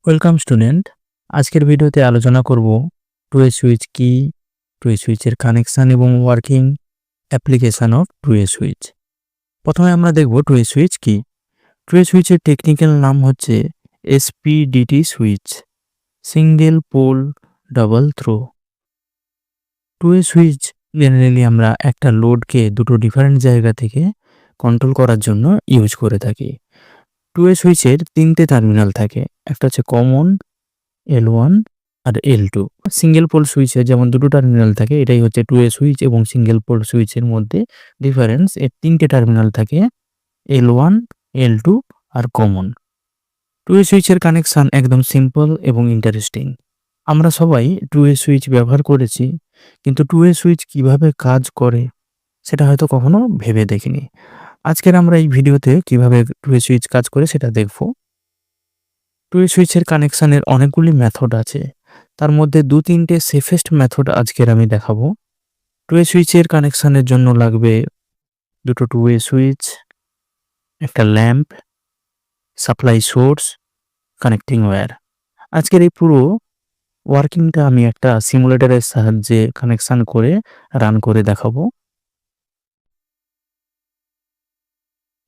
Welcome student. আজকের ভিডিওতে আলোচনা করব টু এ সুইচ কি, টু এ সুইচের কানেকশন এবং working, application of two way switch. প্রথমে আমরা দেখব টু এ সুইচ কি। টু এ সুইচের টেকনিক্যাল নাম হচ্ছে SPDT switch, single pole double throw. Two way switch generally আমরা একটা লোডকে দুটো ডিফারেন্ট জায়গা থেকে কন্ট্রোল করার জন্য ইউজ করে থাকি। টু এ সুইচের তিনটে টার্মিনাল থাকে, একটা হচ্ছে কমন, L1 আর L2। সিঙ্গেল পোল সুইচে যেমন দুটো টার্মিনাল থাকে, এটাই হচ্ছে টু এ সুইচ এবং সিঙ্গেল পোল সুইচের মধ্যে ডিফারেন্স। এর তিনটে টার্মিনাল থাকে, L1, L2 আর কমন। টু এ সুইচের কানেকশন একদম সিম্পল এবং ইন্টারেস্টিং। আমরা সবাই টু এ সুইচ ব্যবহার করেছি, কিন্তু টু এ সুইচ কিভাবে কাজ করে সেটা হয়তো কখনো ভেবে দেখিনি। আজকের আমরা এই ভিডিওতে কিভাবে টু এ সুইচ কাজ করে সেটা দেখব। টু এ সুইচের কানেকশানের অনেকগুলি মেথড আছে, তার মধ্যে দু তিনটে সেফেস্ট মেথড আজকের আমি দেখাবো। টু এ সুইচের কানেকশানের জন্য লাগবে দুটো টু এ সুইচ, একটা lamp, supply source, connecting wire. আজকের এই পুরো ওয়ার্কিংটা আমি একটা সিমুলেটরের সাহায্যে কানেকশান করে রান করে দেখাবো।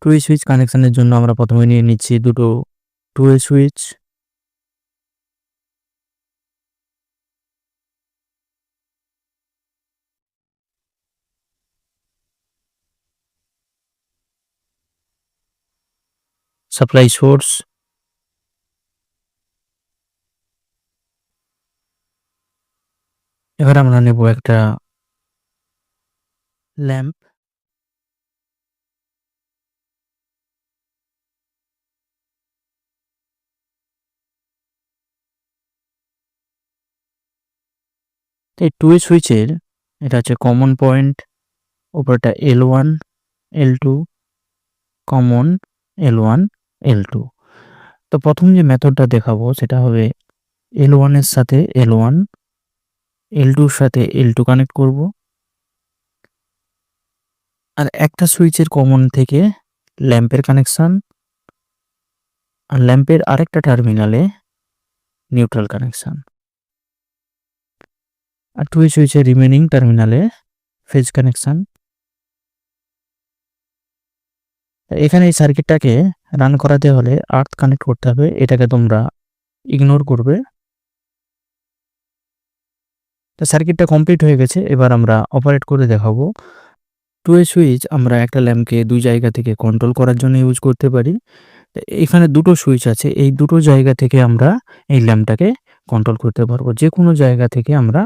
টু এ সুইচ কানেকশানের জন্য আমরা প্রথমে নিয়ে নিচ্ছি দুটো two way switch, supply source, এবার আমরা নেব একটা ল্যাম্প, এই টু এ সুইচের এটা হচ্ছে কমন পয়েন্ট, উপরটা L1, L2, common, L1, L2। তো প্রথম যে মেথডটা দেখাবো সেটা হবে L1 এর সাথে L1, L2 এর সাথে L2 কানেক্ট করব, আর একটা সুইচের কমন থেকে ল্যাম্পের কানেকশন, আর ল্যাম্পের আরেকটা টার্মিনালে নিউট্রাল কানেকশন, আর টু এ সুইচের রিমেনিং টার্মিনালে ফেজ কানেকশন। এখানে এই সার্কিটটাকে রান করাতে হলে আর্থ কানেক্ট করতে হবে, এটাকে তোমরা ইগনোর করবে। তো সার্কিটটা কমপ্লিট হয়ে গেছে, এবার আমরা অপারেট করে দেখাবো। টু এ সুইচ আমরা একটা ল্যাম্পকে দুই জায়গা থেকে কন্ট্রোল করার জন্য ইউজ করতে পারি। এখানে দুটো সুইচ আছে, এই দুটো জায়গা থেকে আমরা এই ল্যাম্পটাকে কন্ট্রোল করতে পারবো, যে কোনো জায়গা থেকে আমরা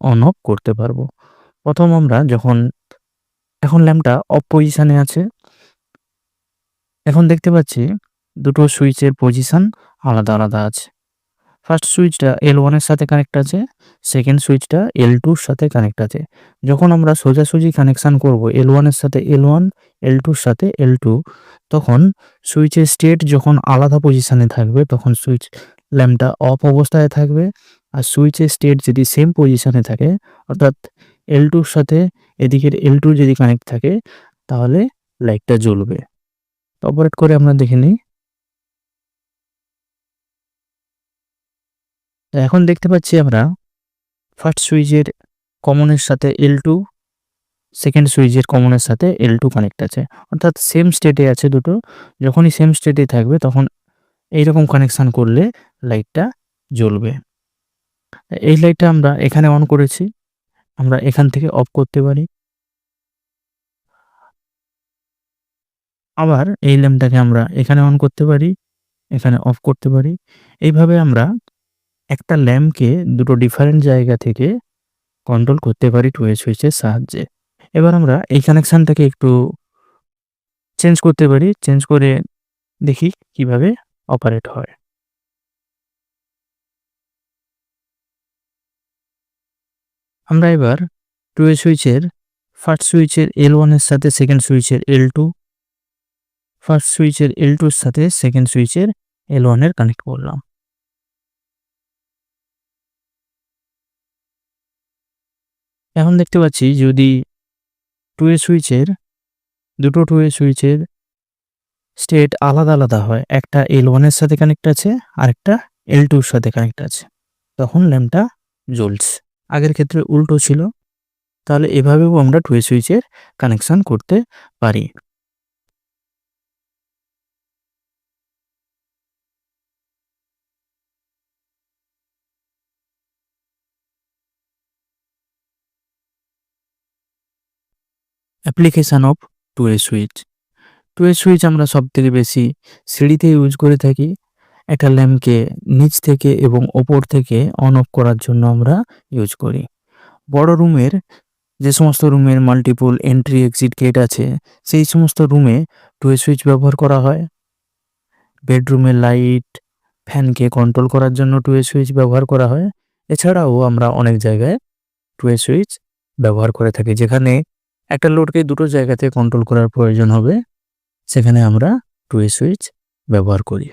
অন অফ করতে পারবো। প্রথম আমরা এখন ল্যাম্পটা অফ পজিশানে আছে, এখন দেখতে পাচ্ছি দুটো সুইচের পজিশন আলাদা আলাদা আছে। ফার্স্ট সুইচটা L1 এর সাথে কানেক্ট আছে, সেকেন্ড সুইচটা L2 এর সাথে কানেক্ট আছে। যখন আমরা সোজাসুজি কানেকশন করব L1 এর সাথে L1, L2 এর সাথে L2, তখন সুইচের স্টেট যখন আলাদা পজিশনে থাকবে তখন সুইচ ল্যাম্পটা অফ অবস্থায় থাকবে, আর সুইচের স্টেট যদি সেম পজিশনে থাকে অর্থাৎ L2 এর সাথে এদিকের L2 যদি কানেক্ট থাকে তাহলে লাইটটা জ্বলবে। অপারেট করে আমরা দেখে নিই। এখন দেখতে পাচ্ছি আমরা ফার্স্ট সুইচের কমনের সাথে L2, সেকেন্ড সুইচের কমনের সাথে L2 কানেক্ট আছে, অর্থাৎ সেম স্টেটে আছে দুটো। যখনই সেম স্টেটে থাকবে তখন এইরকম কানেকশান করলে লাইটটা জ্বলবে। এই লাইটটা আমরা এখানে অন করেছি, আমরা এখান থেকে অফ করতে পারি, আবার এই ল্যাম্পটাকে আমরা এখানে অন করতে পারি, এখানে অফ করতে পারি। এইভাবে আমরা একটা ল্যাম্পকে দুটো ডিফারেন্ট জায়গা থেকে কন্ট্রোল করতে পারি টু এ সুইচের সাহায্যে। এবার আমরা এই কানেকশানটাকে একটু চেঞ্জ করতে পারি, চেঞ্জ করে দেখি কিভাবে অপারেট হয়। আমরা এবার টু এ সুইচের ফার্স্ট সুইচের L1 এর সাথে সেকেন্ড সুইচের L2, ফার্স্ট সুইচের L2 এর সাথে সেকেন্ড সুইচের L1 এর কানেক্ট করলাম। এখন দেখতে পাচ্ছি যদি দুটো টু এ সুইচের স্টেট আলাদা আলাদা হয়, একটা L1 এর সাথে কানেক্ট আছে আর একটা L2 এর সাথে কানেক্ট আছে, তখন ল্যাম্পটা জ্বলছে। আগের ক্ষেত্রে উল্টো ছিল। তাহলে এভাবেও আমরা 2 ওয়ে সুইচের কানেকশন করতে পারি। Application of 2 way switch. 2 way switch আমরা সবথেকে বেশি সিঁড়িতে ইউজ করে থাকি। একটা ল্যাম্পকে নিচ থেকে এবং ওপর থেকে অন অফ করার জন্য আমরা ইউজ করি। বড় রুমের যে সমস্ত রুমের মাল্টিপল এন্ট্রি এক্সিট গেট আছে, সেই সমস্ত রুমে 2 ওয়ে সুইচ ব্যবহার করা হয়। বেডরুমের লাইট, ফ্যানকে কন্ট্রোল করার জন্য 2 ওয়ে সুইচ ব্যবহার করা হয়। এছাড়াও আমরা অনেক জায়গায় 2 ওয়ে সুইচ ব্যবহার করে থাকি। যেখানে একটা লোডকে দুটো জায়গাতে কন্ট্রোল করার প্রয়োজন হবে, সেখানে আমরা 2 ওয়ে সুইচ ব্যবহার করি।